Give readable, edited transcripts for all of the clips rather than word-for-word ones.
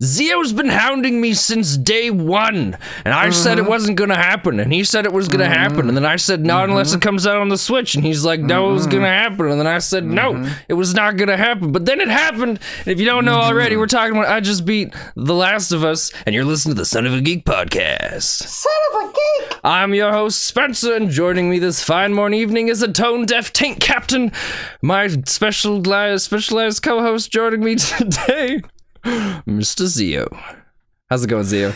Zio's been hounding me since day one, and I said it wasn't gonna happen, and he said it was gonna happen, and then I said not unless it comes out on the Switch, and he's like, no, it was gonna happen, and then I said no, it was not gonna happen, but then it happened. And if you don't know already, we're talking about I just beat The Last of Us, and you're listening to the Son of a Geek podcast. Son of a geek! I'm your host, Spencer, and joining me this fine morning evening is a tone-deaf tank captain, my specialized co-host joining me today, Mr. Zio. How's it going, Zio?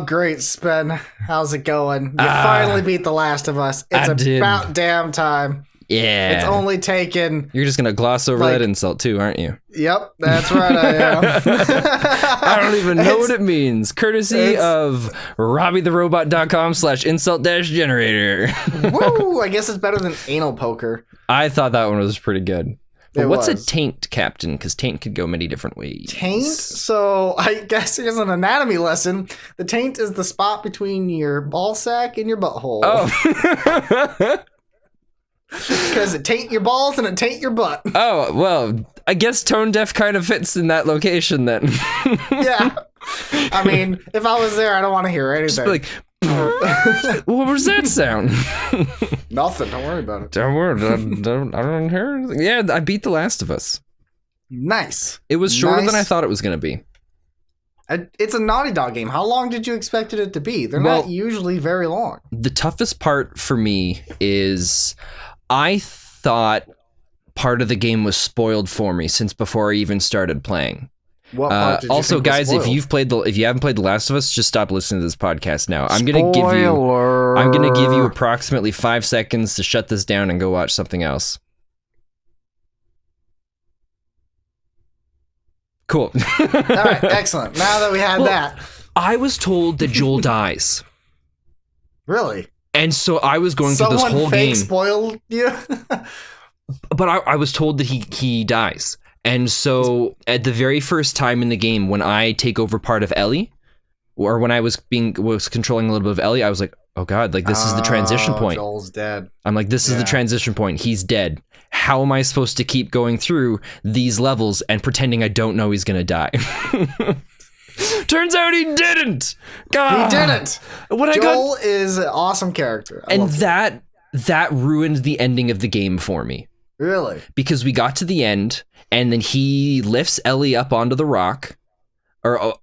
Great, Spen. How's it going? You finally beat The Last of Us. It's about damn time. Yeah. It's only taken... You're just going to gloss over that insult too, aren't you? Yep, that's right, I am. I don't even know what it means. Courtesy of RobbieTheRobot.com/insult-generator. Woo! I guess it's better than anal poker. I thought that one was pretty good. But what's was. a taint, Captain? Because taint could go many different ways. Taint? So I guess here's an anatomy lesson. The taint is the spot between your ball sack and your butthole. Oh. Because it taint your balls and it taint your butt. Oh, well, I guess tone deaf kind of fits in that location then. Yeah. I mean, if I was there, I don't want to hear anything. Just be like, what was that sound? Nothing. Don't worry about it. Don't worry. I don't hear anything. Yeah, I beat The Last of Us. Nice. It was shorter than I thought it was going to be. It's a Naughty Dog game. How long did you expect it to be? They're not usually very long. The toughest part for me is I thought part of the game was spoiled for me since before I even started playing. What part did you also, think was guys, spoiled? if you haven't played The Last of Us, just stop listening to this podcast now. I'm gonna give you approximately 5 seconds to shut this down and go watch something else. Cool. All right, excellent. Now that we had that. I was told that Joel dies. Really? And so I was going through this whole Someone fake game. spoiled you? But I was told that he dies. And so at the very first time in the game, when I take over part of Ellie, or when I was controlling a little bit of Ellie, I was like, oh God, like this is the transition point. Joel's dead. I'm like, this is the transition point. He's dead. How am I supposed to keep going through these levels and pretending I don't know he's going to die? Turns out he didn't. God. He didn't. Joel is an awesome character. And that ruined the ending of the game for me. Really? Because we got to the end, and then he lifts Ellie up onto the rock, or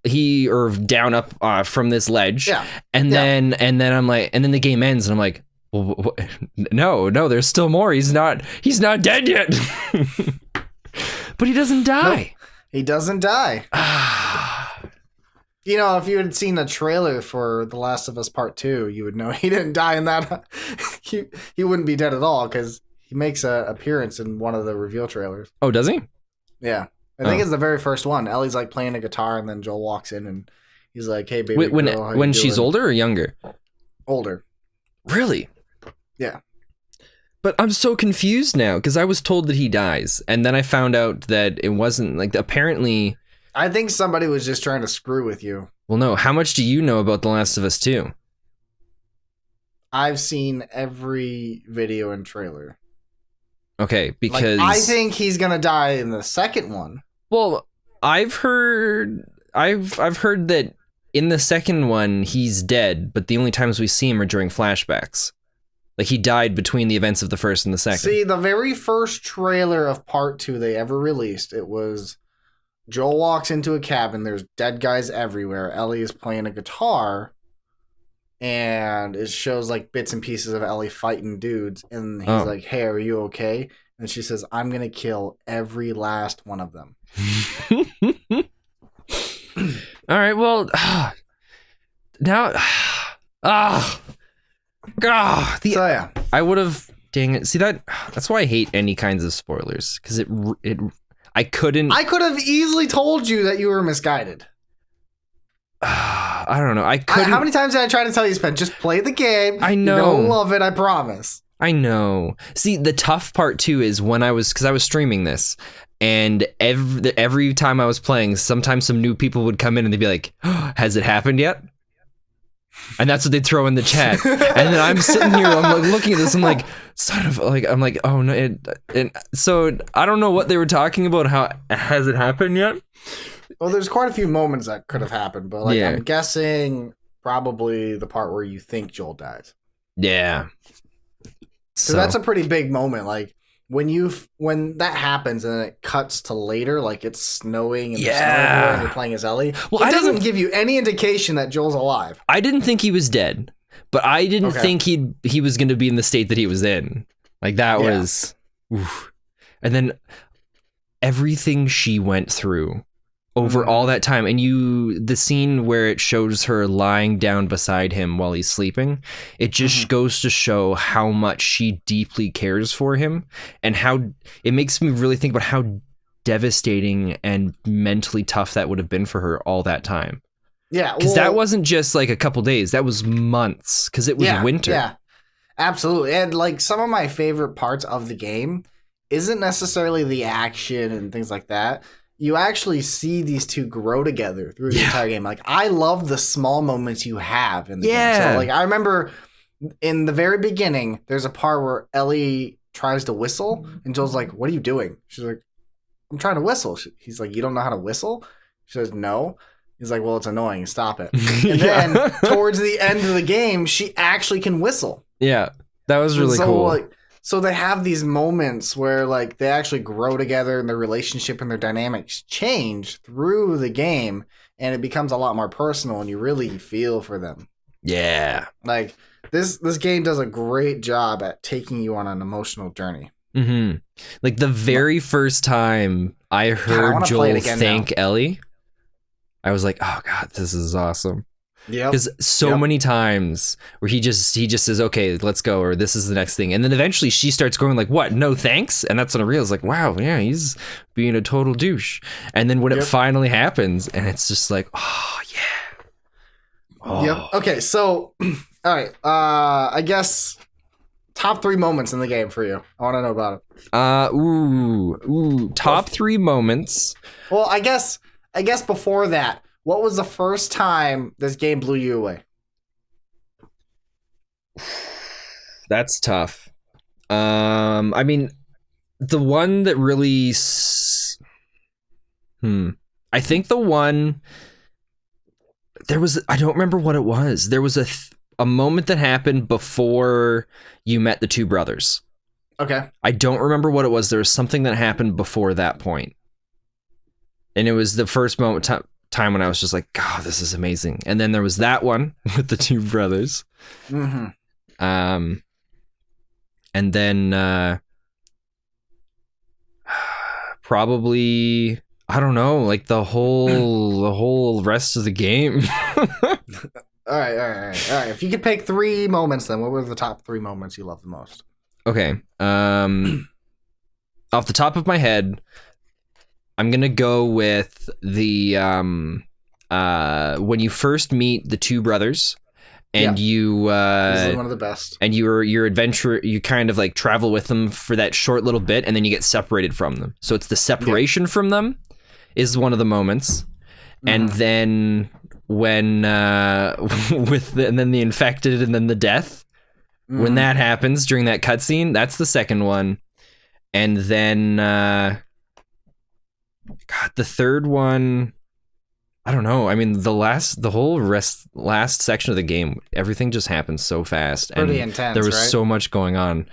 down up from this ledge. Yeah. And then I'm like, and then the game ends, and I'm like, well, no, there's still more. He's not dead yet. But he doesn't die. No, he doesn't die. You know, if you had seen the trailer for The Last of Us Part 2, you would know he didn't die in that. He wouldn't be dead at all, because he makes an appearance in one of the reveal trailers. Oh, does he? Yeah. I think it's the very first one. Ellie's like playing a guitar, and then Joel walks in, and he's like, hey, baby girl, when she's older or younger? Older. Really? Yeah. But I'm so confused now, because I was told that he dies, and then I found out that it wasn't, like, apparently... I think somebody was just trying to screw with you. Well, no. How much do you know about The Last of Us 2? I've seen every video and trailer. Okay, because... I think he's gonna die in the second one. Well, I've heard that in the second one, he's dead, but the only times we see him are during flashbacks. Like, he died between the events of the first and the second. See, the very first trailer of Part 2 they ever released, it was... Joel walks into a cabin, there's dead guys everywhere, Ellie is playing a guitar, and it shows like bits and pieces of Ellie fighting dudes, and he's like, hey, are you okay? And she says, I'm gonna kill every last one of them. Alright, well, now, I would have, dang it, see that's why I hate any kinds of spoilers, because I could have easily told you that you were misguided. I don't know. How many times did I try to tell you, Spen? Just play the game. I know. You're gonna love it, I promise. I know. See, the tough part too is because I was streaming this, and every time I was playing, sometimes some new people would come in and they'd be like, oh, has it happened yet? And that's what they'd throw in the chat. And then I'm sitting here, I'm like looking at this, I'm like, I'm like, oh no. So I don't know what they were talking about. How has it happened yet? Well, there's quite a few moments that could have happened, but like Yeah. I'm guessing probably the part where you think Joel dies. Yeah. So that's a pretty big moment. Like when that happens and then it cuts to later, like it's snowing and, Yeah. and you're playing as Ellie. Well, it doesn't give you any indication that Joel's alive. I didn't think he was dead, but I didn't Okay. think he was going to be in the state that he was in. Like that Yeah. was, oof. And then everything she went through over all that time, and the scene where it shows her lying down beside him while he's sleeping, it just goes to show how much she deeply cares for him, and how it makes me really think about how devastating and mentally tough that would have been for her all that time. Yeah, because that wasn't just like a couple days, that was months, because it was winter. Yeah, absolutely. And like some of my favorite parts of the game isn't necessarily the action and things like that. You actually see these two grow together through the entire game. Like, I love the small moments you have in the game. So, like, I remember in the very beginning, there's a part where Ellie tries to whistle, and Joel's like, "What are you doing?" She's like, "I'm trying to whistle." He's like, "You don't know how to whistle?" She says, "No." He's like, "Well, it's annoying. Stop it." And then towards the end of the game, she actually can whistle. Yeah, that was really cool. Like, so they have these moments where like they actually grow together and their relationship and their dynamics change through the game, and it becomes a lot more personal and you really feel for them. Yeah. Like this game does a great job at taking you on an emotional journey. Mm-hmm. Like the very first time I heard Joel thank Ellie, I was like, oh God, this is awesome. Yeah, because many times where he just says, okay, let's go, or this is the next thing, and then eventually she starts going like, what, no thanks? And that's when I realized, like, wow, yeah, he's being a total douche. And then when it finally happens, and it's just like, oh yeah. Oh. Yep. Okay, so all right, I guess top 3 moments in the game for you. I want to know about it. Top 3 moments. Well, I guess before that, what was the first time this game blew you away? That's tough. I mean, the one that really... I think the one... I don't remember what it was. There was a moment that happened before you met the two brothers. Okay. I don't remember what it was. There was something that happened before that point. And it was the first time when I was just like, God, this is amazing. And then there was that one with the two brothers. Mm-hmm. And then probably, I don't know, like the whole rest of the game. All right. If you could pick 3 moments, then what were the top 3 moments you loved the most? Okay. Off the top of my head, I'm gonna go with the when you first meet the two brothers, and you this is one of the best. And your adventure, you kind of like travel with them for that short little bit, and then you get separated from them. So it's the separation from them is one of the moments, and then when and then the infected, and then the death. When that happens during that cutscene, that's the second one, and then God, the third one, I don't know. I mean, the last section of the game, everything just happens so fast. Pretty and intense, there was right? so much going on.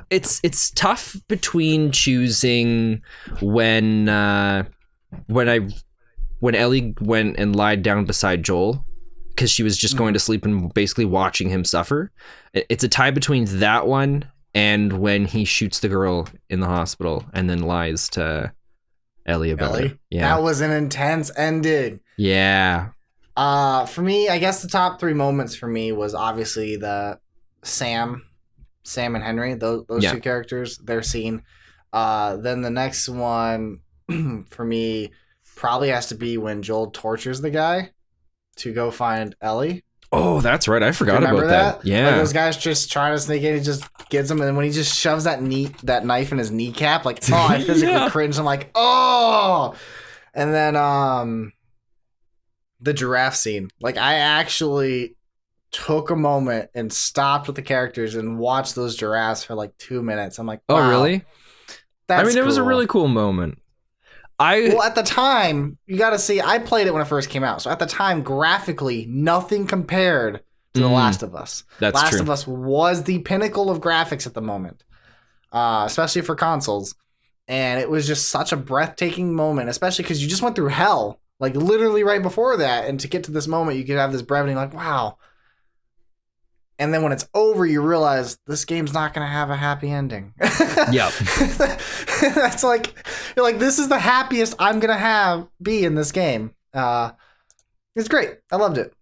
It's tough between choosing when Ellie went and lied down beside Joel, because she was just going to sleep and basically watching him suffer. It's a tie between that one and when he shoots the girl in the hospital and then lies to Ellie about it. Yeah. That was an intense ending. Yeah. For me, I guess the top 3 moments for me was obviously the Sam and Henry, those 2 characters, their scene. Then the next one for me probably has to be when Joel tortures the guy to go find Ellie. Oh, that's right. I forgot about that. Yeah. Like those guys just trying to sneak in, he just gets him, and then when he just shoves that knife in his kneecap, like, oh, I physically cringe. I'm like, oh. And then the giraffe scene. Like, I actually took a moment and stopped with the characters and watched those giraffes for like 2 minutes. I'm like, wow, oh, really? That's it was a cool. really cool moment. Well, at the time, you got to see, I played it when it first came out. So at the time, graphically, nothing compared to The Last of Us. That's Last true. of Us was the pinnacle of graphics at the moment, especially for consoles. And it was just such a breathtaking moment, especially because you just went through hell, like literally right before that. And to get to this moment, you could have this brevity like, wow. And then when it's over, you realize this game's not going to have a happy ending. Yep. That's like, you're like, this is the happiest I'm going to be in this game. It's great. I loved it.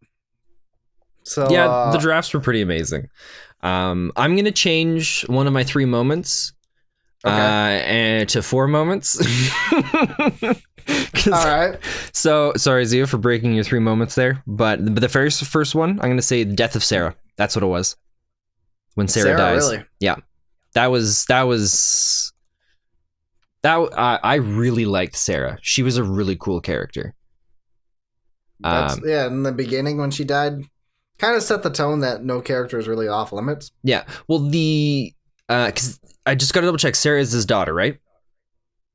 So yeah, the drafts were pretty amazing. I'm going to change one of my 3 moments and to 4 moments. All right. So, sorry, Zia, for breaking your 3 moments there. But the first one, I'm going to say the death of Sarah. That's what it was. When Sarah dies. Really? Yeah. That was I really liked Sarah. She was a really cool character. Yeah, in the beginning when she died, kind of set the tone that no character is really off limits. Yeah. Well, because I just got to double check. Sarah is his daughter, right?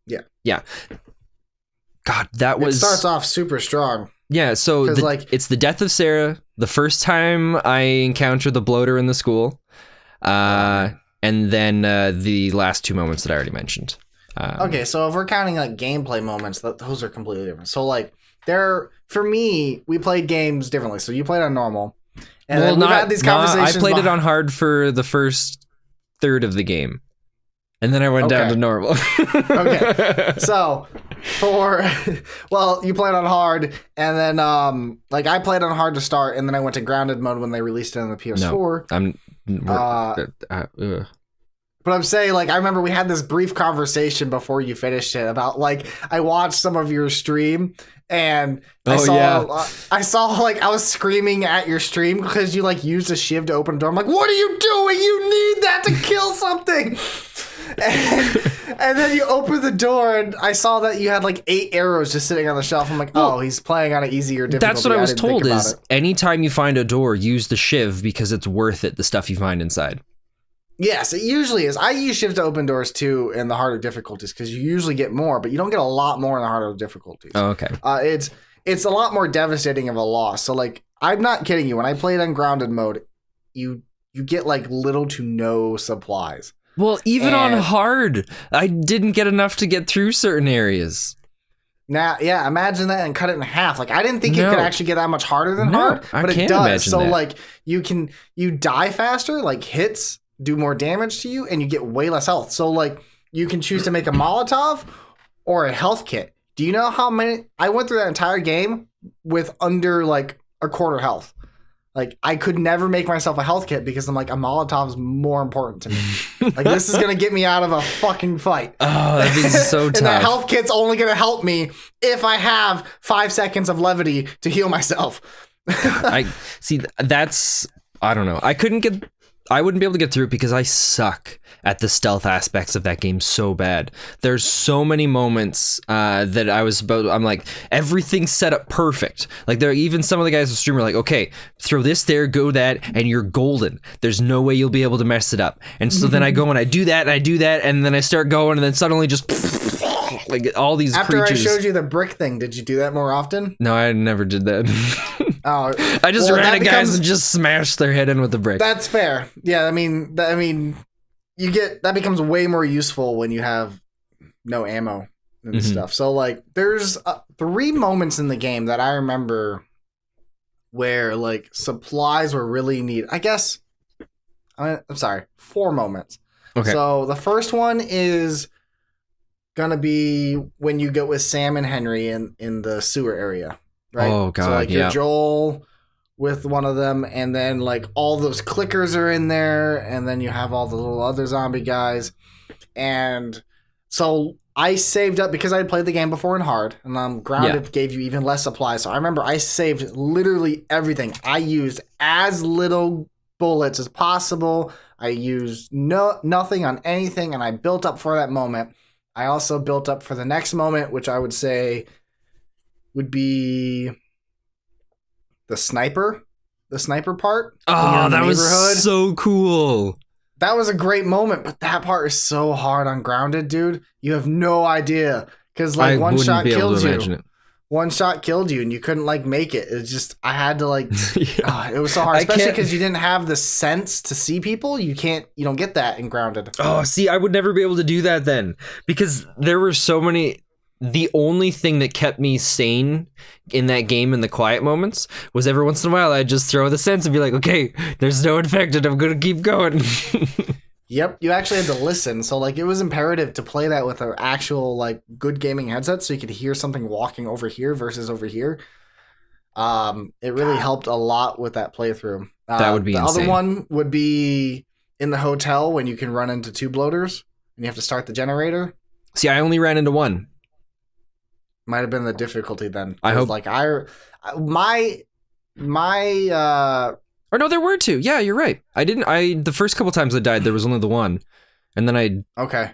Yeah. Yeah. God, that was... It starts off super strong. Yeah, so it's the death of Sarah, the first time I encounter the bloater in the school, and then the last 2 moments that I already mentioned. Okay, so if we're counting like gameplay moments, those are completely different. So like, for me, we played games differently. So you played on normal, and then we've had these conversations. I played it on hard for the first third of the game, and then I went down to normal. Okay, so you played on hard, and then like I played on hard to start, and then I went to grounded mode when they released it on the PS4. But I'm saying, like, I remember we had this brief conversation before you finished it about, like, I watched some of your stream, and I saw, like, I was screaming at your stream because you, like, used a shiv to open a door. I'm like, what are you doing? You need that to kill something! and then you open the door, and I saw that you had, like, 8 arrows just sitting on the shelf. I'm like, he's playing on an easier difficulty. That's what I was told is, anytime you find a door, use the shiv because it's worth it, the stuff you find inside. Yes, it usually is. I use shift to open doors too in the harder difficulties because you usually get more, but you don't get a lot more in the harder difficulties. Oh, okay. It's a lot more devastating of a loss. So like, I'm not kidding you. When I played on grounded mode, you get like little to no supplies. Well, even on hard, I didn't get enough to get through certain areas. Now, yeah, imagine that and cut it in half. Like, I didn't think it could actually get that much harder than hard, but it does. So like, you die faster, like hits do more damage to you, and you get way less health. So like, you can choose to make a Molotov or a health kit. Do you know how many? I went through that entire game with under like a quarter health. Like, I could never make myself a health kit because I'm like, a Molotov's more important to me. Like, this is gonna get me out of a fucking fight. Oh, that'd be so tough. And that health kit's only gonna help me if I have 5 seconds of levity to heal myself. I see. I don't know. I wouldn't be able to get through it because I suck at the stealth aspects of that game so bad. There's so many moments that I'm like, everything's set up perfect. Like, even some of the guys on stream are like, okay, throw this there, go that, and you're golden. There's no way you'll be able to mess it up. And so then I go and I do that, and then I start going, and then suddenly just like all these After creatures. I showed you the brick thing, did you do that more often? No, I never did that. I just ran at guys and just smashed their head in with the brick. That's fair. Yeah, I mean, that becomes way more useful when you have no ammo and stuff. So like, there's 3 moments in the game that I remember where like supplies were really needed. I guess I'm sorry, 4 moments. Okay. So the first one is gonna be when you go with Sam and Henry in the sewer area. Right? Oh god, so like you're Joel with one of them, and then like all those clickers are in there, and then you have all the little other zombie guys. And so I saved up because I had played the game before in hard, and grounded gave you even less supplies. So I remember I saved literally everything. I used as little bullets as possible. I used nothing on anything, and I built up for that moment. I also built up for the next moment, which I would say would be the sniper part. Oh, that was so cool. That was a great moment, but that part is so hard on grounded, dude. You have no idea. Because like one shot killed you. It. One shot killed you, and you couldn't like make it. It's just I had to like. It was so hard, especially because you didn't have the sense to see people. You don't get that in Grounded. Oh, see, I would never be able to do that then, because there were so many. The only thing that kept me sane in that game in the quiet moments was every once in a while I'd just throw the sense and be like, okay, there's no infected, I'm gonna keep going. Yep, you actually had to listen. So like it was imperative to play that with an actual like good gaming headset so you could hear something walking over here versus over here. It really helped a lot with that playthrough. That would be the insane. other one would be in the hotel when you can run into 2 bloaters and you have to start the generator. See, I only ran into one. Might have been the difficulty then. I hope. Like my Or no, there were 2. Yeah, you're right. The first couple times I died, there was only the one. And then I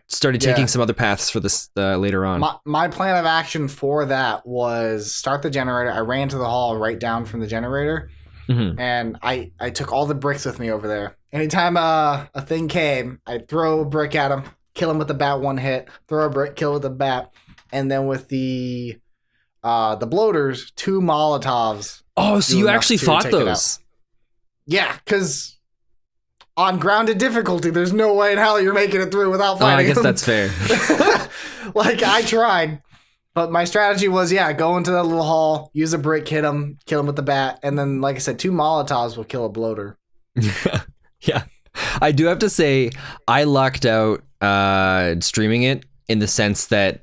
started taking some other paths for this later on. My plan of action for that was start the generator. I ran to the hall right down from the generator. Mm-hmm. And I took all the bricks with me over there. Anytime a thing came, I'd throw a brick at him, kill him with the bat, 1 hit, throw a brick, kill with the bat. And then with the bloaters, 2 Molotovs. Oh, so you actually fought those? Yeah, because on Grounded difficulty, there's no way in hell you're making it through without fighting I guess them. that's fair. Like, I tried. But my strategy was, go into that little hall, use a brick, hit him, kill him with the bat. And then, like I said, 2 Molotovs will kill a bloater. Yeah. I do have to say, I lucked out streaming it in the sense that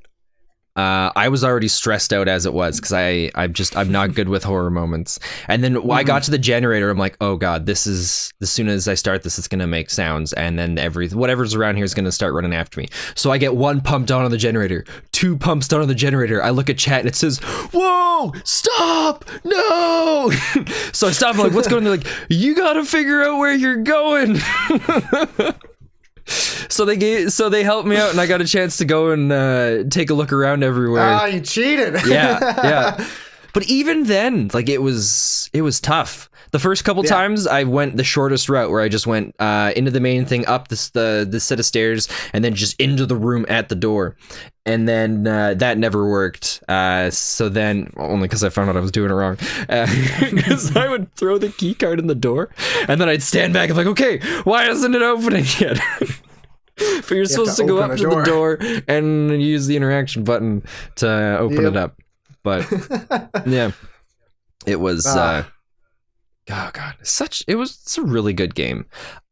I was already stressed out as it was because I'm not good with horror moments. And then I got to the generator, I'm like, oh god, this is, as soon as I start this, it's gonna make sounds, and then whatever's around here is gonna start running after me. So I get 1 pump down on the generator, 2 pumps down on the generator. I look at chat and it says, "Whoa, stop, no!" So I stop. I'm like, what's going on? They're like, you gotta figure out where you're going. So they helped me out, and I got a chance to go and take a look around everywhere. Ah, you cheated. Yeah. But even then, like it was tough. The first couple times I went the shortest route, where I just went into the main thing, up the set of stairs, and then just into the room at the door. And then that never worked. So then, only because I found out I was doing it wrong. Because I would throw the key card in the door, and then I'd stand back and like, okay, why isn't it opening yet? But you're supposed to go up to the door and use the interaction button to open it up. But yeah, it was. Oh god, it's a really good game.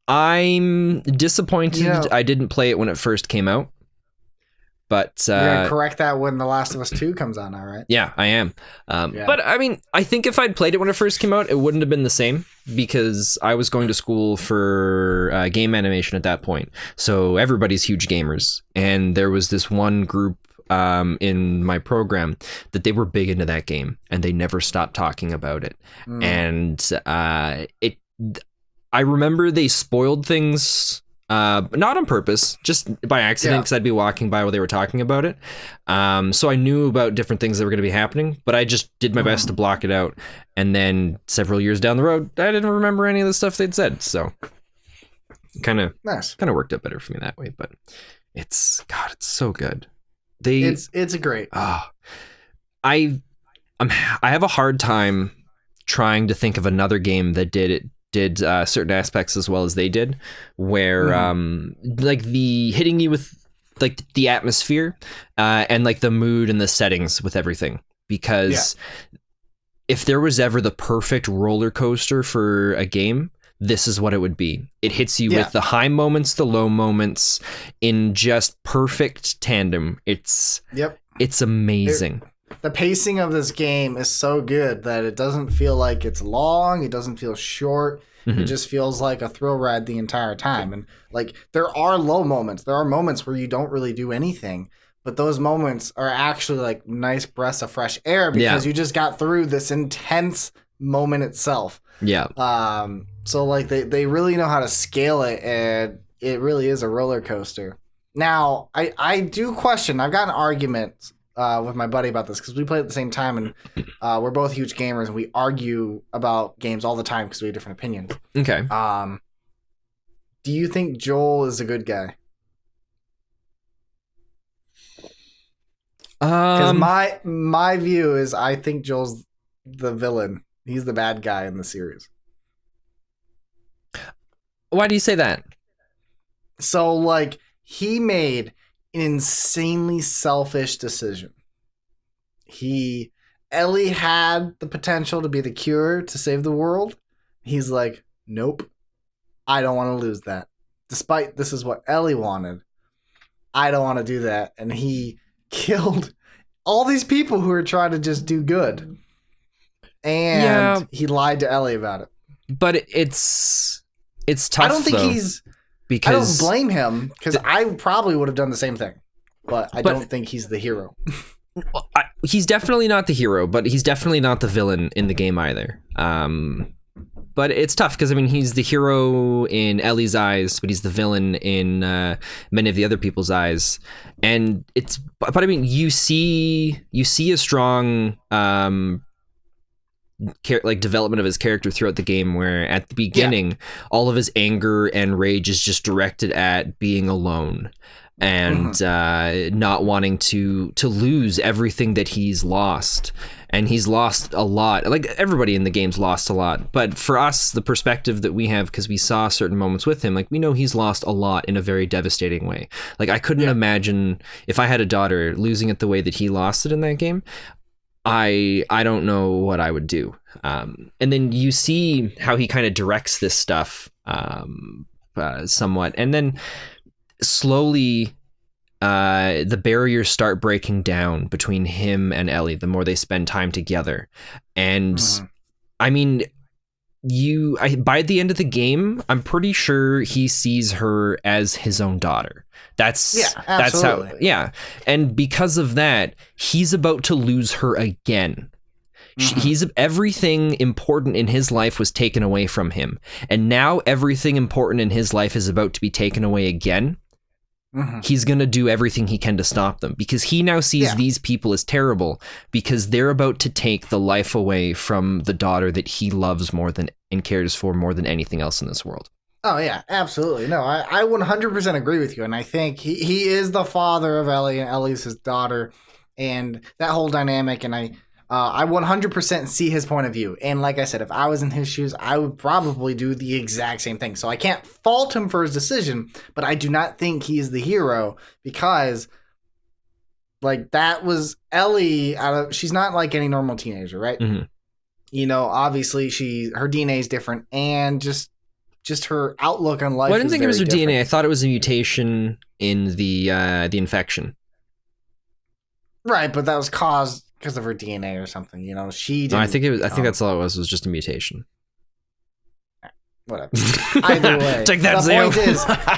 I'm disappointed I didn't play it when it first came out. But you're gonna correct that when The Last of Us 2 comes out now, right? Yeah, I am. But I mean, I think if I'd played it when it first came out, it wouldn't have been the same, because I was going to school for game animation at that point. So everybody's huge gamers, and there was this one group in my program that they were big into that game, and they never stopped talking about it. And I remember they spoiled things. Not on purpose, just by accident, because I'd be walking by while they were talking about it. So I knew about different things that were going to be happening, but I just did my best to block it out. And then several years down the road, I didn't remember any of the stuff they'd said. So kind of worked out better for me that way. But it's so good. It's a great. I have a hard time trying to think of another game that did certain aspects as well as they did, where like the hitting you with like the atmosphere and like the mood and the settings with everything, because if there was ever the perfect roller coaster for a game, this is what it would be. It hits you with the high moments, the low moments in just perfect tandem. It's amazing. The pacing of this game is so good that it doesn't feel like it's long. It doesn't feel short. It just feels like a thrill ride the entire time. And like, there are low moments. There are moments where you don't really do anything, but those moments are actually like nice breaths of fresh air, because you just got through this intense moment itself. So like they really know how to scale it, and it really is a roller coaster. Now, I do question. I've got an argument with my buddy about this, because we play at the same time, and we're both huge gamers, and we argue about games all the time because we have different opinions. Okay. Do you think Joel is a good guy? Because my view is I think Joel's the villain. He's the bad guy in the series. Why do you say that? So, like, he made an insanely selfish decision. Ellie had the potential to be the cure to save the world. He's like, nope, I don't want to lose that. Despite this is what Ellie wanted, I don't want to do that. And he killed all these people who are trying to just do good. And he lied to Ellie about it. But it's tough. I don't think because I don't blame him, because I probably would have done the same thing. But I don't think he's the hero. He's definitely not the hero, but he's definitely not the villain in the game either. But it's tough because, I mean, he's the hero in Ellie's eyes, but he's the villain in many of the other people's eyes. And but I mean, you see a strong development of his character throughout the game, where at the beginning, all of his anger and rage is just directed at being alone and not wanting to lose everything that he's lost. And he's lost a lot. Like, everybody in the game's lost a lot. But for us, the perspective that we have, because we saw certain moments with him, like, we know he's lost a lot in a very devastating way. Like, I couldn't imagine, if I had a daughter, losing it the way that he lost it in that game. I don't know what I would do. And then you see how he kind of directs this stuff somewhat. And then slowly the barriers start breaking down between him and Ellie the more they spend time together. And I mean, by the end of the game, I'm pretty sure he sees her as his own daughter. That's how. And because of that, he's about to lose her again. He's everything important in his life was taken away from him, and now everything important in his life is about to be taken away again. He's going to do everything he can to stop them, because he now sees these people as terrible because they're about to take the life away from the daughter that he loves more than and cares for more than anything else in this world. Oh, yeah, absolutely. No, I 100% agree with you. And I think he is the father of Ellie, and Ellie's his daughter, and that whole dynamic. And I 100% see his point of view. And like I said, if I was in his shoes, I would probably do the exact same thing. So I can't fault him for his decision, but I do not think he is the hero, because, like, that was Ellie. She's not like any normal teenager, right? You know, obviously her DNA is different, and just her outlook on life. Well, I didn't think it was her different. DNA. I thought it was a mutation in the infection. Right, but that was caused because of her DNA or something. You know, she didn't. No, I think it was. I think that's all it was just a mutation. Whatever. Either way, take that,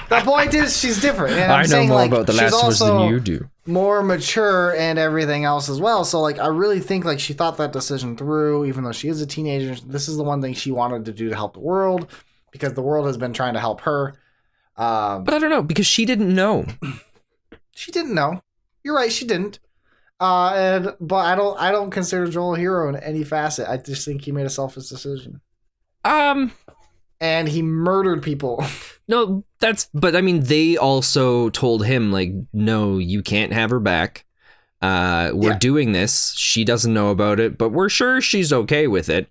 the point is she's different. And I know more about The Last of Us than you do. More mature and everything else as well. So, like, I really think, like, she thought that decision through, even though she is a teenager. This is the one thing she wanted to do to help the world, because the world has been trying to help her. But I don't know, because she didn't know. She didn't know. You're right, she didn't. But I don't consider Joel a hero in any facet. I just think he made a selfish decision. And he murdered people. No, but I mean, they also told him, like, no, you can't have her back. We're doing this. She doesn't know about it, but we're sure she's okay with it.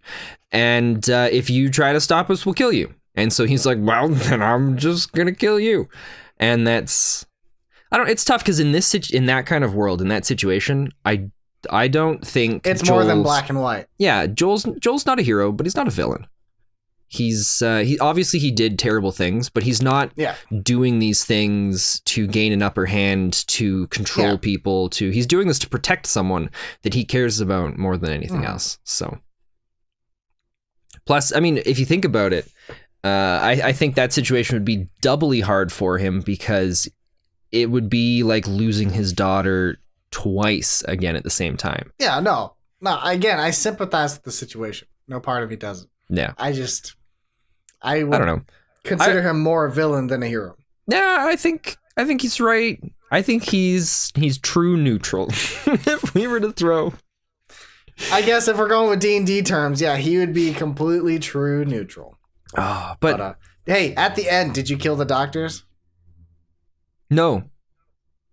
And if you try to stop us, we'll kill you. And so he's like, well, then I'm just gonna kill you. And it's tough, because in that kind of world, in that situation, I don't think it's more than black and white. Yeah, Joel's not a hero, but he's not a villain. He obviously he did terrible things, but he's not doing these things to gain an upper hand, to control people. He's doing this to protect someone that he cares about more than anything else. So, plus, I mean, if you think about it, I think that situation would be doubly hard for him, because it would be like losing his daughter twice again at the same time. Yeah, no. Again, I sympathize with the situation. No part of me doesn't. Yeah, I don't know. Consider him more a villain than a hero. Yeah, I think he's right. I think he's true neutral. If we were to throw, I guess if we're going with D&D terms, yeah, he would be completely true neutral. But hey, at the end, did you kill the doctors? No.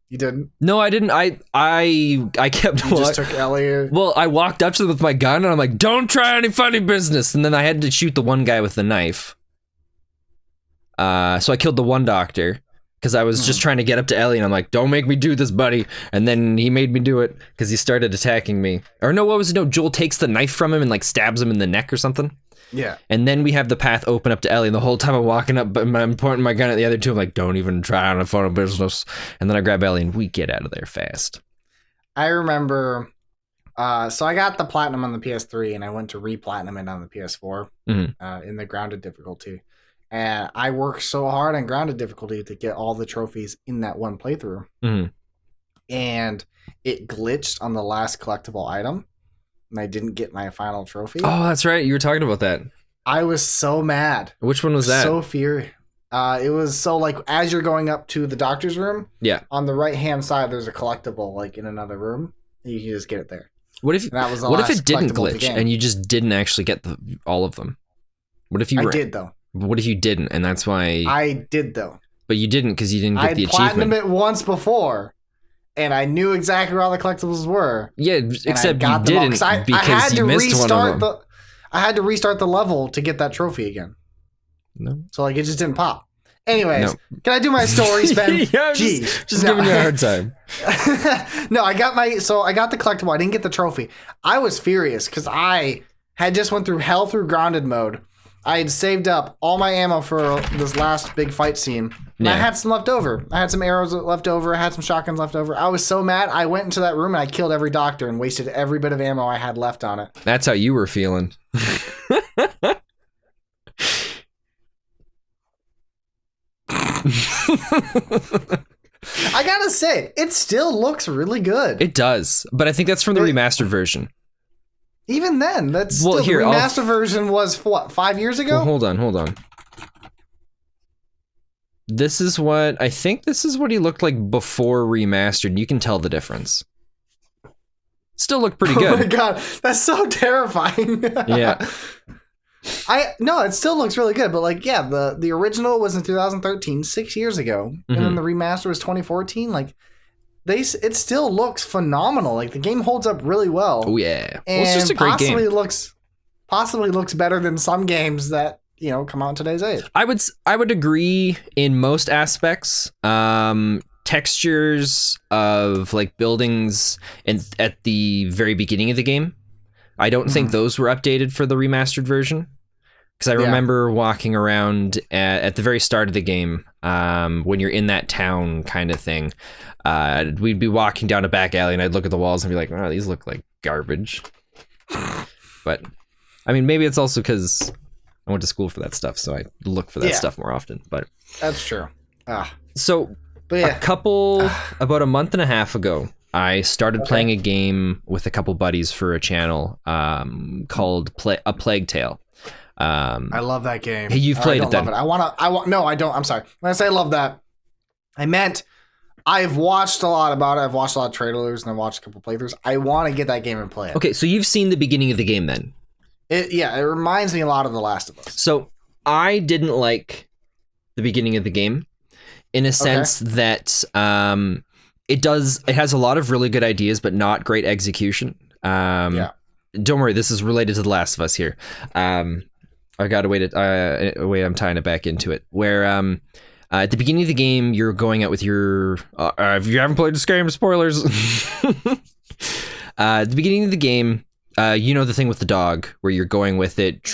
You didn't? No, I didn't. I kept. You just took Ellie. Well, I walked up to them with my gun and I'm like, "Don't try any funny business." And then I had to shoot the one guy with the knife. So I killed the one doctor because I was just trying to get up to Ellie and I'm like, "Don't make me do this, buddy." And then he made me do it because he started attacking me. Or no, what was it? No, Joel takes the knife from him and like stabs him in the neck or something. Yeah. And then we have the path open up to Ellie, and the whole time I'm walking up, but I'm pointing my gun at the other two. I'm like, "Don't even try on a phone business." And then I grab Ellie, and we get out of there fast. I remember, so I got the platinum on the PS3, and I went to re-platinum it on the PS4 in the grounded difficulty. And I worked so hard on grounded difficulty to get all the trophies in that one playthrough. And it glitched on the last collectible item. And I didn't get my final trophy. Oh, that's right. You were talking about that. I was so mad. Which one was that? So furious. It was so like as you're going up to the doctor's room. Yeah. On the right hand side, there's a collectible like in another room. You can just get it there. What if that was the what if last it didn't collectible of the glitch game. and you just didn't actually get all of them? What if you I did though. What if you didn't, and that's why? I did though. But you didn't because you didn't get the achievement. I platinumed it once before. And I knew exactly where all the collectibles were. Yeah, except you didn't because you missed one of them. I had to restart the level to get that trophy again. No. So like it just didn't pop. Anyways, can I do my story, SPEN? Yeah, just giving you a hard time. No, I got the collectible. I didn't get the trophy. I was furious because I had just went through hell through grounded mode. I had saved up all my ammo for this last big fight scene. And I had some left over. I had some arrows left over. I had some shotguns left over. I was so mad. I went into that room and I killed every doctor and wasted every bit of ammo I had left on it. That's how you were feeling. I gotta say, it still looks really good. It does, but I think that's from the remastered version. Even then, that's still the remastered version was what, 5 years ago? Well, hold on. This is what he looked like before remastered. You can tell the difference. Still look pretty good. Oh my god, that's so terrifying. Yeah. No, it still looks really good, but like, yeah, the original was in 2013, 6 years ago, and then the remaster was 2014. Like, it still looks phenomenal. Like the game holds up really well. Oh yeah, and it's just a great game. Possibly looks better than some games that come out in today's age. I would agree in most aspects. Textures of like buildings at the very beginning of the game, I don't think those were updated for the remastered version. Because I remember walking around at the very start of the game, when you're in that town kind of thing, we'd be walking down a back alley and I'd look at the walls and be like, "Oh, these look like garbage." But I mean, maybe it's also because I went to school for that stuff, so I look for that stuff more often. But that's true. So about a month and a half ago, I started playing a game with a couple buddies for a channel called A Plague Tale. I love that game. Hey, you've played it then. No, I don't. I'm sorry. When I say I love that, I meant I've watched a lot about it. I've watched a lot of trailers and I watched a couple playthroughs. I want to get that game and play it. Okay, so you've seen the beginning of the game then? It reminds me a lot of The Last of Us. So I didn't like the beginning of the game in a sense that it has a lot of really good ideas, but not great execution. Don't worry, this is related to The Last of Us here. I got a way I'm tying it back into it. Where at the beginning of the game, you're going out with your. If you haven't played this game, spoilers. At the beginning of the game, the thing with the dog, where you're going with it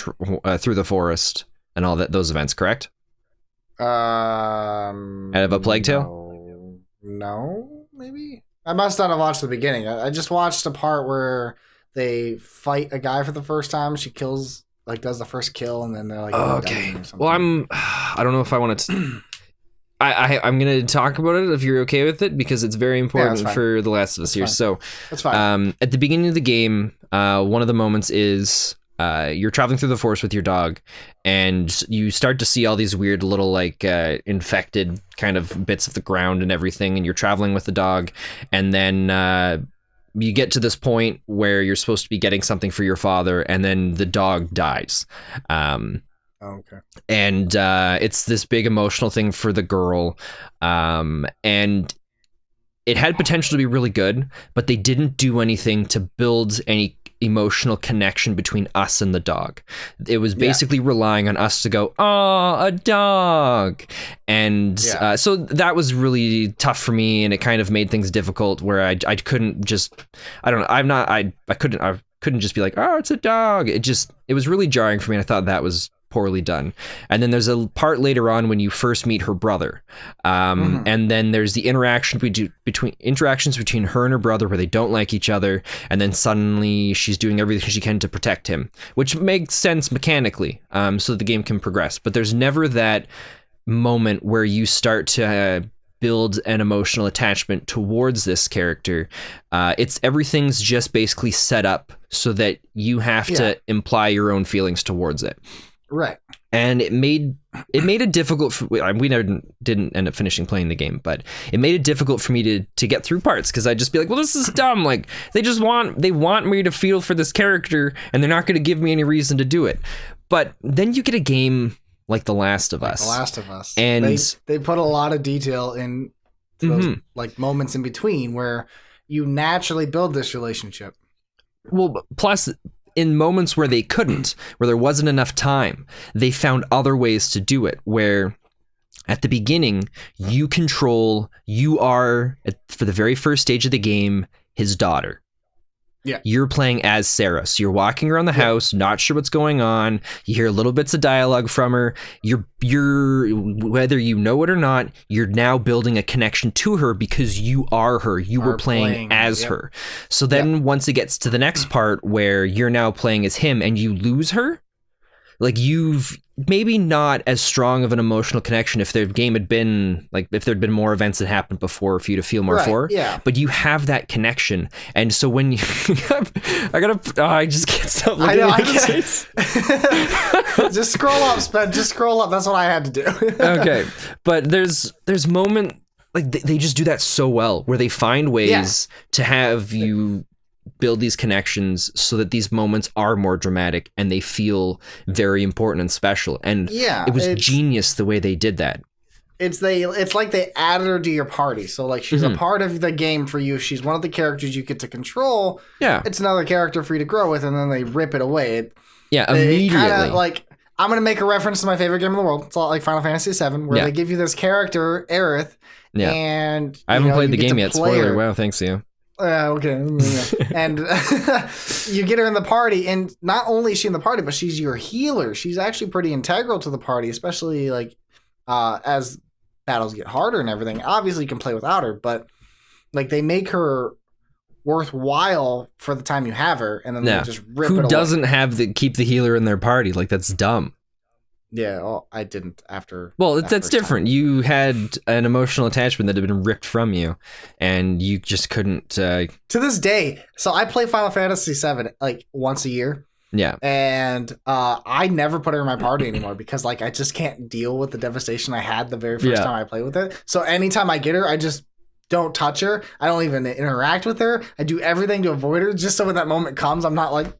through the forest and all those events, correct? Out of A Plague Tale? No, maybe. I must not have watched the beginning. I just watched a part where they fight a guy for the first time. She does the first kill, and then they're like, okay. Well, I don't know if I want to. I'm gonna talk about it if you're okay with it, because it's very important for The Last of Us here. So that's fine. At the beginning of the game, one of the moments is you're traveling through the forest with your dog, and you start to see all these weird little infected kind of bits of the ground and everything, and you're traveling with the dog, and then you get to this point where you're supposed to be getting something for your father, and then the dog dies. Okay. And it's this big emotional thing for the girl, and it had potential to be really good, but they didn't do anything to build any emotional connection between us and the dog. It was basically relying on us to go, oh, a dog. And so that was really tough for me, and it kind of made things difficult where I couldn't just, I don't know, I couldn't just be like, oh, it's a dog. It was really jarring for me, and I thought that was poorly done. And then there's a part later on when you first meet her brother, and then there's the interactions between her and her brother where they don't like each other, and then suddenly she's doing everything she can to protect him, which makes sense mechanically, so that the game can progress. But there's never that moment where you start to build an emotional attachment towards this character. Everything's just basically set up so that you have to imply your own feelings towards it. Right. And it made it difficult we never didn't end up finishing playing the game, but it made it difficult for me to get through parts, because I'd just be like, well, this is dumb. Like, they want me to feel for this character, and they're not going to give me any reason to do it. But then you get a game like The Last of Us. The Last of Us. And they put a lot of detail in those like moments in between where you naturally build this relationship. Well, plus, in moments where they couldn't, where there wasn't enough time, they found other ways to do it, where at the beginning, you are, for the very first stage of the game, his daughter. Yeah. You're playing as Sarah. So you're walking around the house, not sure what's going on. You hear little bits of dialogue from her. You're whether you know it or not, you're now building a connection to her because you are her. You were playing as her. So then once it gets to the next part where you're now playing as him and you lose her, like, you've maybe not as strong of an emotional connection if the game had been like, if there'd been more events that happened before for you to feel more for. Yeah. But you have that connection, and so when you, I just can't stop looking at his face. Just scroll up, SPEN. Just scroll up. That's what I had to do. Okay, but there's moment, like, they just do that so well, where they find ways to have you build these connections so that these moments are more dramatic and they feel very important and special. And it was genius the way they did that. It's like they added her to your party. So, like, she's a part of the game for you. She's one of the characters you get to control. Yeah. It's another character for you to grow with, and then they rip it away. Immediately. Kinda, like, I'm going to make a reference to my favorite game in the world. It's like Final Fantasy VII, where they give you this character, Aerith, and I haven't played the game yet. Spoiler. Wow, thanks to you. Okay. And you get her in the party, and not only is she in the party, but she's your healer. She's actually pretty integral to the party, especially like as battles get harder and everything. Obviously, you can play without her, but like, they make her worthwhile for the time you have her, and then they just rip it away. Who doesn't keep the healer in their party? Like, that's dumb. Yeah, well, I didn't after. Well, that's different. You had an emotional attachment that had been ripped from you, and you just couldn't. To this day, so I play Final Fantasy VII like once a year. Yeah, and I never put her in my party anymore because, like, I just can't deal with the devastation I had the very first time I played with it. So anytime I get her, I just don't touch her. I don't even interact with her. I do everything to avoid her, just so when that moment comes, I'm not like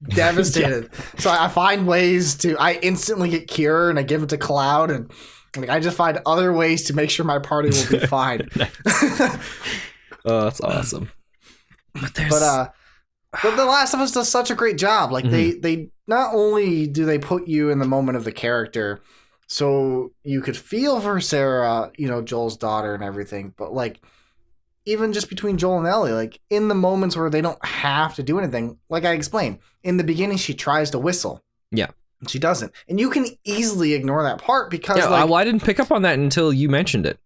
devastated. So I find ways I instantly get cure, and I give it to Cloud, and like, I just find other ways to make sure my party will be fine. Oh, that's awesome. But The Last of Us does such a great job. Like, they not only do they put you in the moment of the character so you could feel for Sarah, Joel's daughter and everything, but like, even just between Joel and Ellie, like, in the moments where they don't have to do anything, like I explained, in the beginning, she tries to whistle. Yeah. And she doesn't. And you can easily ignore that part because... Yeah, well, I didn't pick up on that until you mentioned it.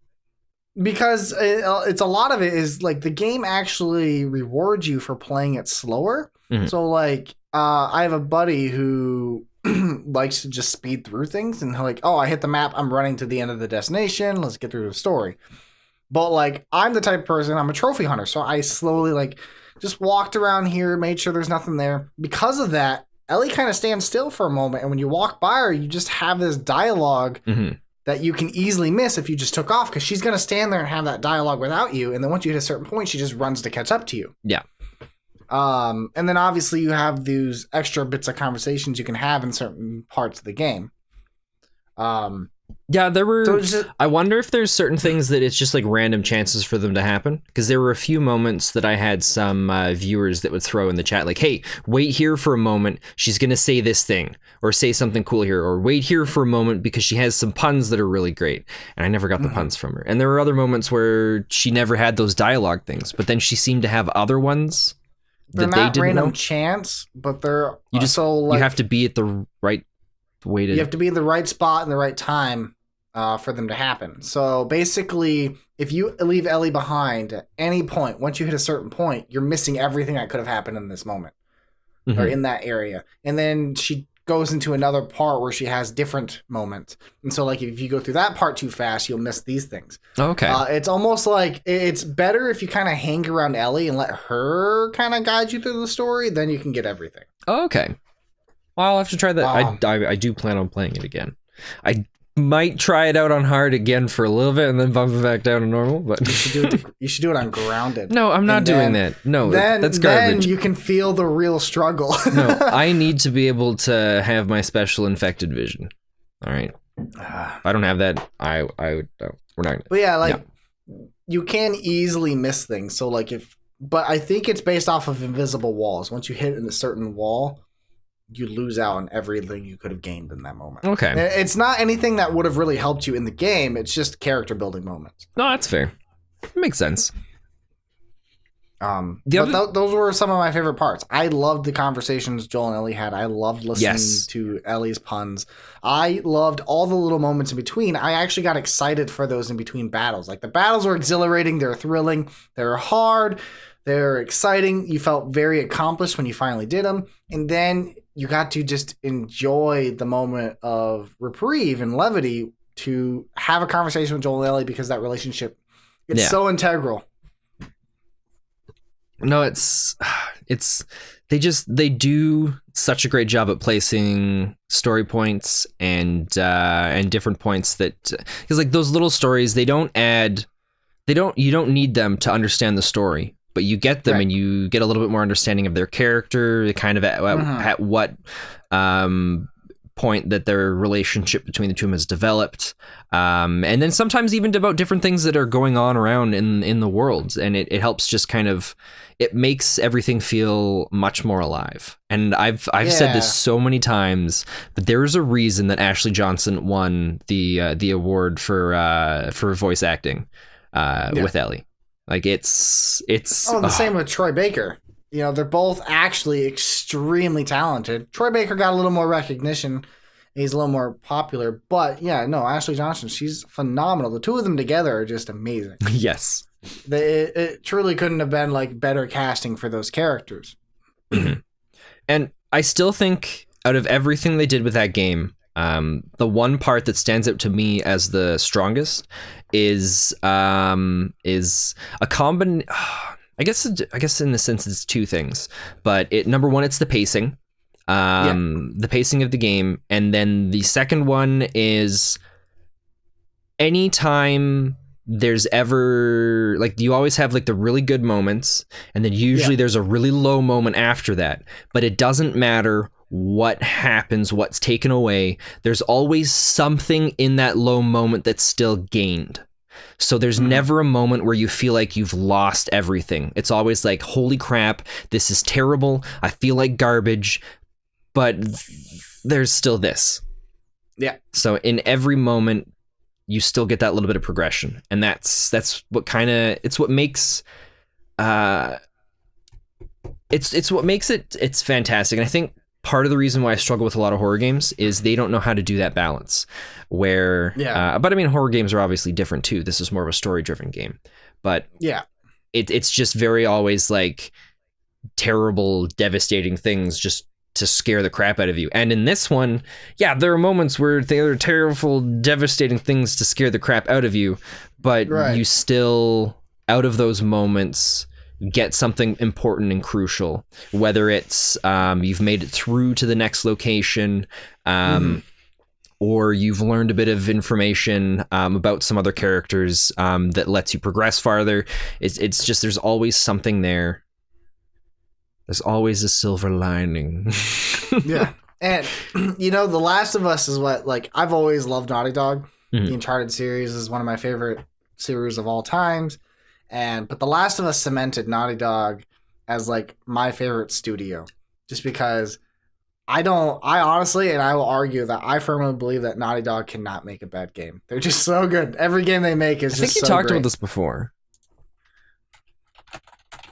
Because it's a lot of it is, like, the game actually rewards you for playing it slower. Mm-hmm. So, like, I have a buddy who likes to just speed through things, and like, oh, I hit the map, I'm running to the end of the destination, let's get through the story. But, like, I'm the type of person, I'm a trophy hunter, so I slowly, like, just walked around here, made sure there's nothing there. Because of that, Ellie kind of stands still for a moment, and when you walk by her, you just have this dialogue that you can easily miss if you just took off, because she's going to stand there and have that dialogue without you, and then once you hit a certain point, she just runs to catch up to you. Yeah. And then obviously you have these extra bits of conversations you can have in certain parts of the game. Yeah, there were. So it's just- I wonder if there's certain things that it's just like random chances for them to happen. Because there were a few moments that I had some viewers that would throw in the chat, like, "Hey, wait here for a moment. She's gonna say this thing, or say something cool here, or wait here for a moment because she has some puns that are really great." And I never got the puns from her. And there were other moments where she never had those dialogue things, but then she seemed to have other ones they're that they not didn't random know. chance, but they're You just so like you have to be at the right way to. you have to be in the right spot and the right time for them to happen. So basically, if you leave Ellie behind at any point, once you hit a certain point, you're missing everything that could have happened in this moment or Mhm. in that area. And then she goes into another part where she has different moments. And so, like, if you go through that part too fast, you'll miss these things. Okay. It's almost like it's better if you kind of hang around Ellie and let her kind of guide you through the story. Then you can get everything. Okay. Well, I'll have to try that. Wow. I do plan on playing it again. I might try it out on hard again for a little bit and then bump it back down to normal. But You should do it on grounded. no, I'm not And doing then- that. No, Then, that's then garbage. you can feel the real struggle. No, I need to be able to have my special infected vision. All right. If I don't have that, I would. No, we're not gonna. But yeah, like you can easily miss things. So like but I think it's based off of invisible walls. Once you hit in a certain wall, you lose out on everything you could have gained in that moment. Okay. And it's not anything that would have really helped you in the game. It's just character building moments. No, that's fair. Makes sense. Those were some of my favorite parts. I loved the conversations Joel and Ellie had. I loved listening Yes. to Ellie's puns. I loved all the little moments in between. I actually got excited for those in between battles. Like the battles were exhilarating. They're thrilling. They're hard. They're exciting. You felt very accomplished when you finally did them. And then you got to just enjoy the moment of reprieve and levity to have a conversation with Joel and Ellie because that relationship, it's Yeah. so integral. No, it's they do such a great job at placing story points and different points that because like those little stories you don't need them to understand the story, but you get them Right. and you get a little bit more understanding of their character, kind of at what point that their relationship between the two has developed, and then sometimes even about different things that are going on around in the world, and it helps just kind of it makes everything feel much more alive. And I've said Yeah. this so many times, but there's a reason that Ashley Johnson won the award for voice acting with Ellie. Like it's the same with Troy Baker. You know, they're both actually extremely talented. Troy Baker got a little more recognition. He's a little more popular. But yeah, no, Ashley Johnson, she's phenomenal. The two of them together are just amazing. yes. It truly couldn't have been like better casting for those characters. And I still think out of everything they did with that game, the one part that stands out to me as the strongest is a combination. I guess in the sense it's two things, but number one, it's the pacing, the pacing of the game, and then the second one is anytime there's ever like you always have like the really good moments, and then usually there's a really low moment after that, but it doesn't matter what happens, what's taken away, there's always something in that low moment that's still gained. So there's never a moment where you feel like you've lost everything. It's always like, holy crap, this is terrible. I feel like garbage, but there's still this. Yeah. So in every moment, you still get that little bit of progression. And that's what kind of, it's what makes, it's what makes it's fantastic. And I think part of the reason why I struggle with a lot of horror games is they don't know how to do that balance where, but I mean, horror games are obviously different too. This is more of a story driven game, but it's just very always like terrible, devastating things just to scare the crap out of you. And in this one, there are moments where there are terrible, devastating things to scare the crap out of you, but you still, out of those moments, get something important and crucial, whether it's you've made it through to the next location, or you've learned a bit of information about some other characters that lets you progress farther. It's just, there's always something there. There's always a silver lining. And you know, The Last of Us is what, like, I've always loved Naughty Dog. Mhm. The Uncharted series is one of my favorite series of all times. But The Last of Us cemented Naughty Dog as like my favorite studio, just because I honestly, and I will argue that I firmly believe that Naughty Dog cannot make a bad game. They're just so good. Every game they make is I think just you so talked great. about this before.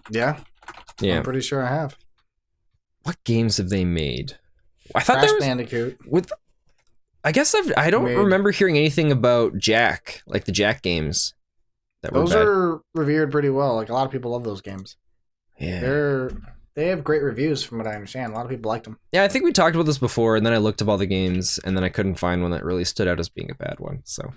Yeah. Yeah. I'm pretty sure I have. What games have they made? I thought Crash there was Bandicoot. I guess I don't Made. remember hearing anything about Jak, like the Jak games. That Those were bad. are revered pretty well. Like a lot of people love those games. Yeah. They have great reviews from what I understand. A lot of people liked them. Yeah, I think we talked about this before, and then I looked up all the games, and then I couldn't find one that really stood out as being a bad one. So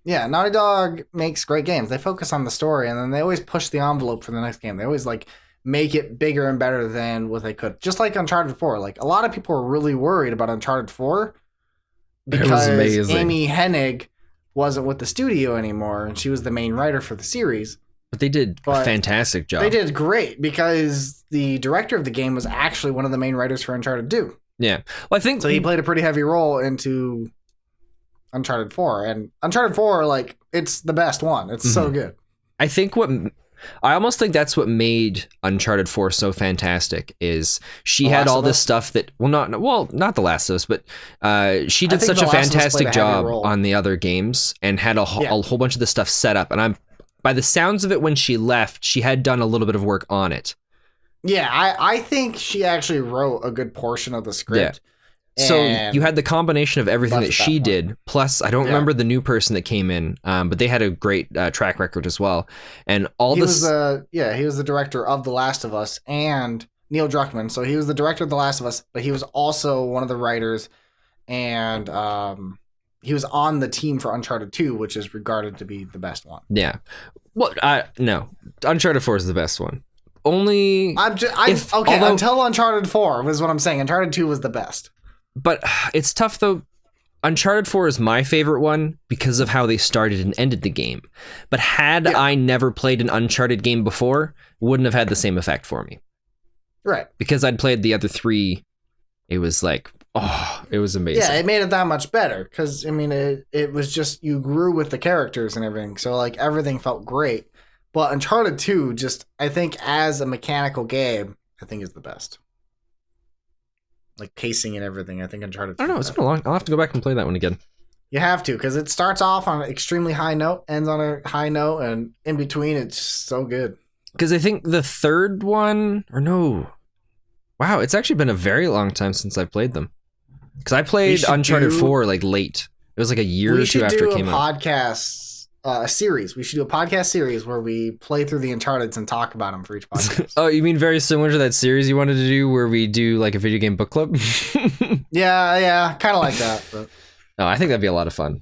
Yeah, Naughty Dog makes great games. They focus on the story, and then they always push the envelope for the next game. They always like make it bigger and better than what they could. Just like Uncharted 4. Like a lot of people were really worried about Uncharted 4 because amazing. Amy Hennig wasn't with the studio anymore, and she was the main writer for the series. but they did a But fantastic job. They did great because the director of the game was actually one of the main writers for Uncharted 2. Yeah. Well, I think So he played a pretty heavy role into Uncharted 4. And Uncharted 4, like, it's the best one. It's so good. I almost think that's what made Uncharted 4 so fantastic is she The had Last all of this Us? stuff that not The Last of Us, but she did think such The a Last of Us fantastic played a heavy job role. on the other games and had a Yeah. whole bunch of the stuff set up. And by the sounds of it, when she left, she had done a little bit of work on it. Yeah, I think she actually wrote a good portion of the script. So And you had the combination of everything left that at she that did, plus I don't Yeah. remember the new person that came in, but they had a great track record as well. And all he this, he was the director of The Last of Us and Neil Druckmann. So he was the director of The Last of Us, but he was also one of the writers, and he was on the team for Uncharted 2, which is regarded to be the best one. yeah. Well, no, Uncharted 4 is the best one. Only, although- Until Uncharted 4 was what I'm saying. Uncharted 2 was the best. but it's tough though. Uncharted 4 is my favorite one because of how they started and ended the game. But had I never played an Uncharted game before, it wouldn't have had the same effect for me. Right. Because I'd played the other three, it was like, oh, it was amazing. Yeah, it made it that much better because, I mean, it was just, you grew with the characters and everything. So, like, everything felt great. But Uncharted 2, just, I think, as a mechanical game, I think is the best. Like, pacing and everything, I think Uncharted 2 I don't know, it's been a long, I'll have to go back and play that one again. You have to, because it starts off on an extremely high note, ends on a high note, and in between, it's just so good. Because I think the third one, or no, wow, it's actually been a very long time since I played them. Because I played Uncharted 4 like late. It was like a year or two after it came out. We should do a podcast, a series. We should do a podcast series where we play through the Uncharteds and talk about them for each podcast. Oh, you mean very similar to that series you wanted to do where we do like a video game book club? Yeah, kind of like that. But Oh, I think that'd be a lot of fun.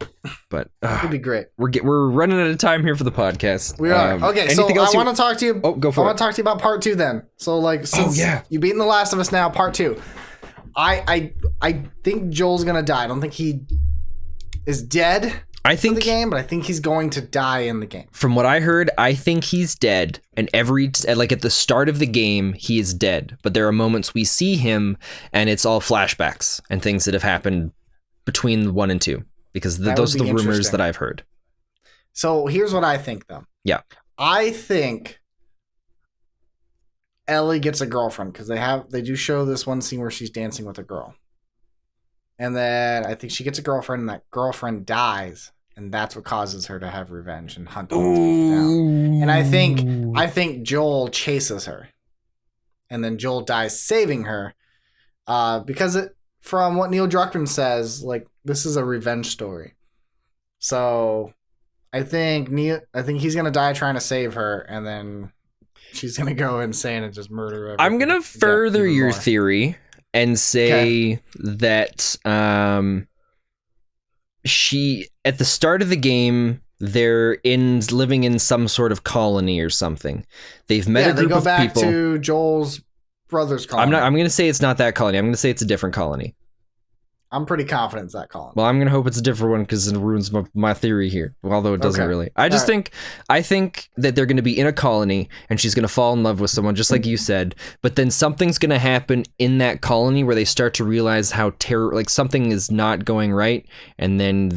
But it'd be great. we're running out of time here for the podcast. We are. Okay, so anything I else want to talk to you. Oh, go for I it. want to talk to you about part 2 then. So, like, since you've beaten The Last of Us now, part 2. I think Joel's going to die. I don't think he is dead. I think the game, but I think he's going to die in the game. From what I heard, I think he's dead. And like at the start of the game, he is dead. But there are moments we see him, and it's all flashbacks and things that have happened between 1 and 2. Because those are the rumors that I've heard. So here's what I think, though. Yeah, I think Ellie gets a girlfriend because they do show this one scene where she's dancing with a girl. And then I think she gets a girlfriend, and that girlfriend dies, and that's what causes her to have revenge and hunt them down. And I think Joel chases her, and then Joel dies saving her, because from what Neil Druckmann says, like, this is a revenge story. So I think he's gonna die trying to save her, and then she's gonna go insane and just murder everything. I'm gonna further your theory and say that she, at the start of the game, they're living in some sort of colony or something. They've met a group of people. They go back to Joel's brother's colony. I'm gonna say it's not that colony. I'm gonna say it's a different colony. I'm pretty confident it's that colony. Well, I'm gonna hope it's a different one because it ruins my theory here. Although it doesn't really. I think that they're gonna be in a colony and she's gonna fall in love with someone, just like you said. But then something's gonna happen in that colony where they start to realize how something is not going right, and then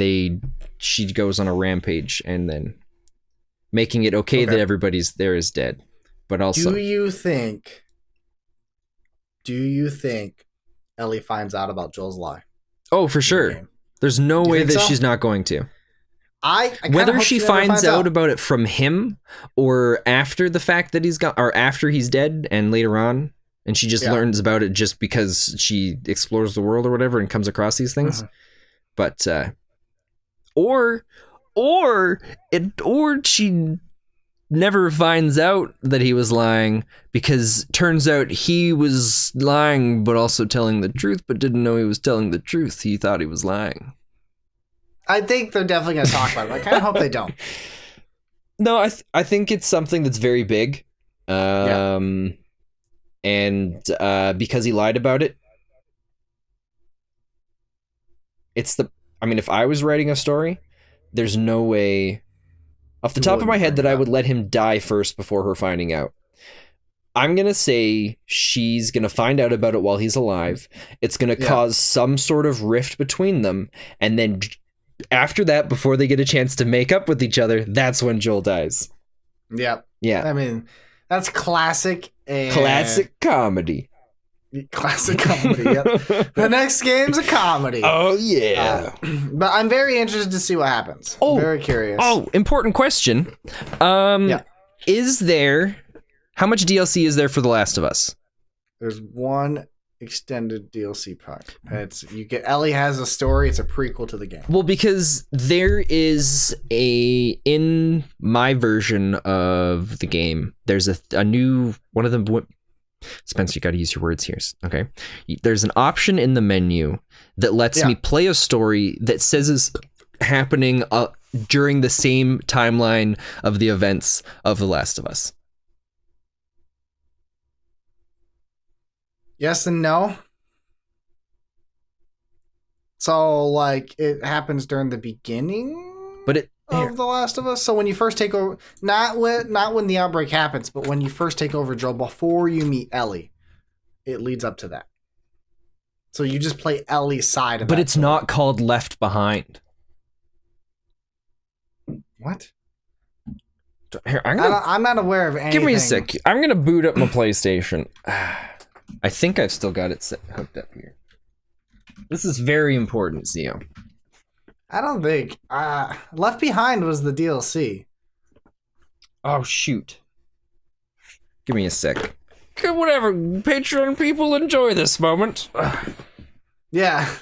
she goes on a rampage and then making it okay that everybody's there is dead. But also, do you think Ellie finds out about Joel's lie? Oh, for sure. There's no way that she's not going to. I whether she finds out about it from him or after the fact that he's gone, or after he's dead and later on, and she just learns about it just because she explores the world or whatever and comes across these things. But or she never finds out that he was lying, because turns out he was lying but also telling the truth, but didn't know he was telling the truth. He thought he was lying. I think they're definitely going to talk about it. I kind of hope they don't. No, I think it's something that's very big. And because he lied about it, if I was writing a story, there's no way off the top of my head that I would let him die first before her finding out. I'm going to say she's going to find out about it while he's alive. It's going to cause some sort of rift between them. And then after that, before they get a chance to make up with each other, that's when Joel dies. Yep. Yeah. I mean, that's classic. Classic comedy. Classic comedy, yep. The next game's a comedy. Oh, yeah. But I'm very interested to see what happens. I'm very curious. Oh, important question. Is there... How much DLC is there for The Last of Us? There's one extended DLC pack. Ellie has a story. It's a prequel to the game. Well, because there is in my version of the game, there's a new one of them. Spencer, you got to use your words here. Okay. There's an option in the menu that lets me play a story that says is happening during the same timeline of the events of The Last of Us. Yes and no. So, like, it happens during the beginning of The Last of Us. So when you first take over, not when the outbreak happens, but when you first take over Joel, before you meet Ellie, it leads up to that. So you just play Ellie's side of it. But it's not called Left Behind. What? Here, I'm not aware of anything. Give me a sec. I'm going to boot up my PlayStation. I think I've still got it hooked up here. This is very important, Zio. I don't think. Left Behind was the DLC. Oh, shoot. Give me a sec. Okay, whatever. Patreon people, enjoy this moment. Yeah.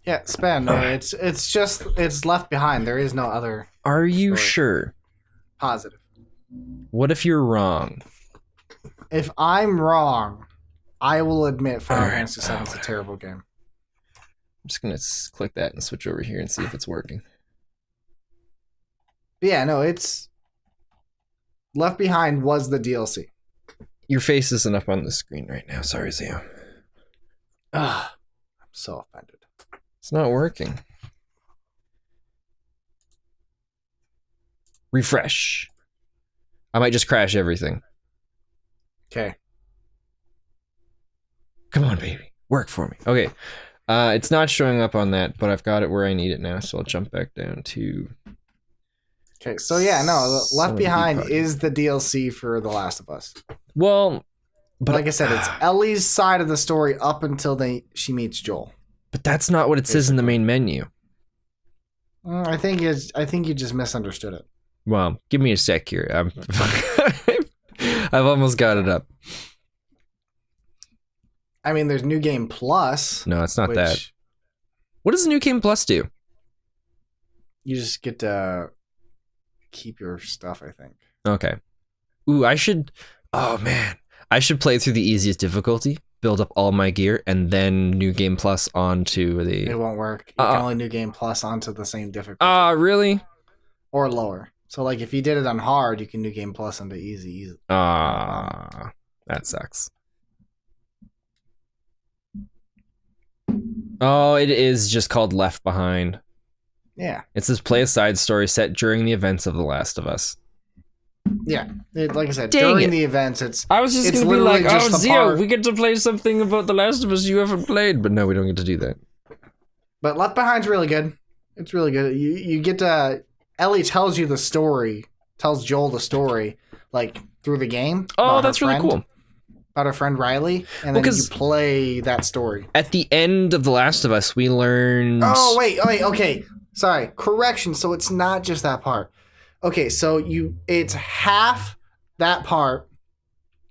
Yeah, SPEN. It's Left Behind. There is no other. Are you sure? Positive. What if you're wrong? If I'm wrong, I will admit Final Fantasy VII is a terrible game. I'm just gonna click that and switch over here and see if it's working. But yeah, no, it's Left Behind was the DLC. Your face isn't up on the screen right now. Sorry, Zio. I'm so offended. It's not working. Refresh. I might just crash everything. Okay. Come on, baby. Work for me. Okay. It's not showing up on that, but I've got it where I need it now, so I'll jump back down to... Okay, so yeah, no, Left Behind is the DLC for The Last of Us. Well... But like I said, it's Ellie's side of the story up until she meets Joel. But that's not what it says in the main menu. I think you just misunderstood it. Well, give me a sec here. I've almost got it up. I mean, there's New Game Plus. No, it's not that. What does New Game Plus do? You just get to keep your stuff, I think. Okay. Ooh, I should... Oh, man. I should play through the easiest difficulty, build up all my gear, and then New Game Plus onto the... It won't work. You can only New Game Plus onto the same difficulty. Really? Or lower. So, like, if you did it on hard, you can New Game Plus onto easy. That sucks. Oh, it is just called Left Behind. Yeah. It's this play a side story set during the events of The Last of Us. Yeah. Like I said, Dang during it. the events, it's I was just it's gonna be literally like, just oh, the Zio, part- we get to play something about The Last of Us you haven't played. But no, we don't get to do that. But Left Behind's really good. It's really good. You get to Ellie tells you the story, tells Joel the story, like through the game. Oh, about her that's really friend, cool. About her friend Riley, and Well, then 'cause- you play that story. At the end of The Last of Us, we learned... Oh wait, okay. Sorry, correction. So it's not just that part. Okay, so it's half that part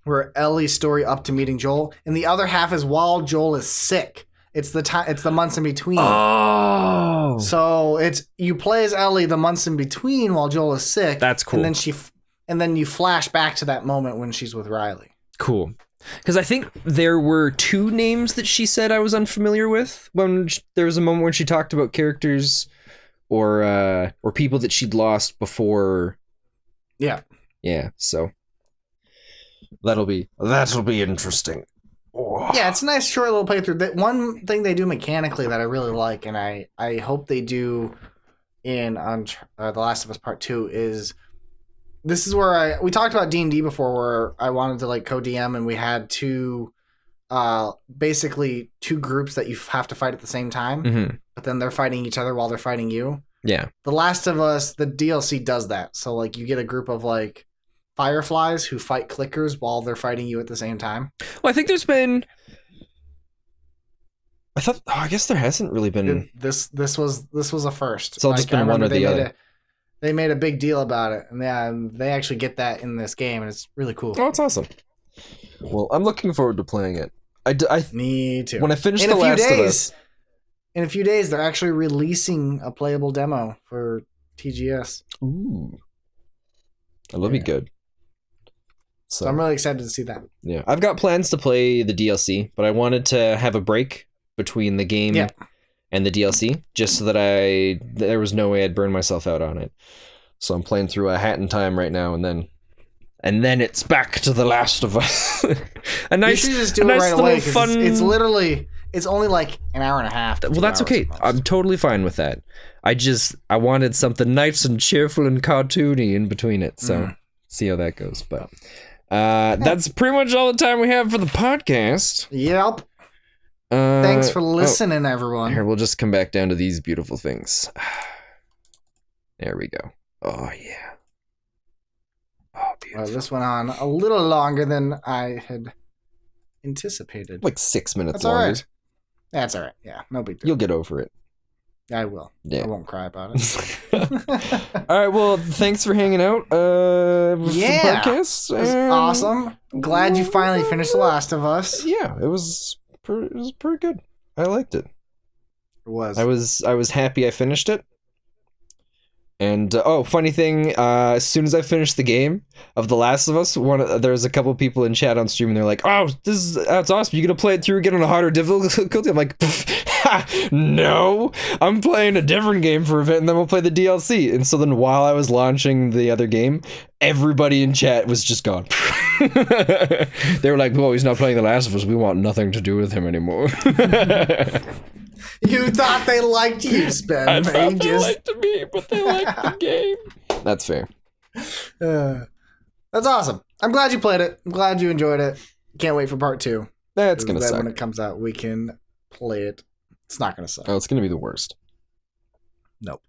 where Ellie's story up to meeting Joel, and the other half is while Joel is sick. It's the months in between. Oh! So it's you play as Ellie the months in between while Joel is sick. That's cool. And then you flash back to that moment when she's with Riley. Cool. Because I think there were 2 names that she said I was unfamiliar with. There was a moment when she talked about characters or people that she'd lost before. Yeah. Yeah, so that'll be interesting. Oh. Yeah, it's a nice short little playthrough. That one thing they do mechanically that I really like, and I hope they do in The Last of Us Part 2 is this is where we talked about D&D before, where I wanted to like co-DM, and we had basically two groups that you have to fight at the same time, Mm-hmm. but then they're fighting each other while they're fighting you. Yeah. The Last of Us, the DLC does that. So like you get a group of like fireflies who fight clickers while they're fighting you at the same time. Well, I think there's been... I guess there hasn't really been... This was a first. It's all just been one or the other. They made a big deal about it, and they actually get that in this game, and it's really cool. Oh, it's awesome. Well, I'm looking forward to playing it. Me too. When I finish in The a few Last of days, Us... in a few days, they're actually releasing a playable demo for TGS. Ooh. That'll be good. So I'm really excited to see that. Yeah, I've got plans to play the DLC, but I wanted to have a break between the game and the DLC, just so that there was no way I'd burn myself out on it. So I'm playing through a Hat in Time right now, and then it's back to The Last of Us. a nice, you should just do it nice right away, little 'cause fun. It's only like an hour and a half. Well, that's okay. I'm totally fine with that. I wanted something nice and cheerful and cartoony in between it. So see how that goes. But that's pretty much all the time we have for the podcast. Yep. Thanks for listening, everyone. Here, we'll just come back down to these beautiful things. There we go. Oh, yeah. Oh, beautiful. Well, this went on a little longer than I had anticipated. Like 6 minutes That's all longer. right. That's all right. Yeah, no big deal. You'll get over it. I will. Yeah. I won't cry about it. All right, well, thanks for hanging out with the podcast. It was awesome. Glad you finally finished The Last of Us. Yeah, it was pretty good. I liked it. It was. I was happy I finished it. And funny thing, as soon as I finished the game of The Last of Us, there was a couple people in chat on stream, and they're like, "Oh, that's awesome! You gonna play it through again on a harder difficulty?" I'm like, "No, I'm playing a different game for a bit, and then we'll play the DLC." And so then, while I was launching the other game, everybody in chat was just gone. They were like, "Well, he's not playing The Last of Us. We want nothing to do with him anymore." You thought they liked you, SPEN. I thought they liked me, but they liked the game. That's fair. That's awesome. I'm glad you played it. I'm glad you enjoyed it. Can't wait for part 2. That's gonna Then suck. when it comes out, we can play it. It's not gonna suck. Oh, it's gonna be the worst. Nope.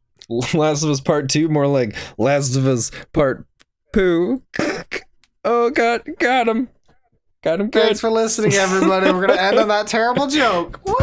Last of Us Part 2, more like Last of Us Part Poo. Oh, got him. Got him good. Thanks for listening, everybody. We're gonna end on that terrible joke. Woo!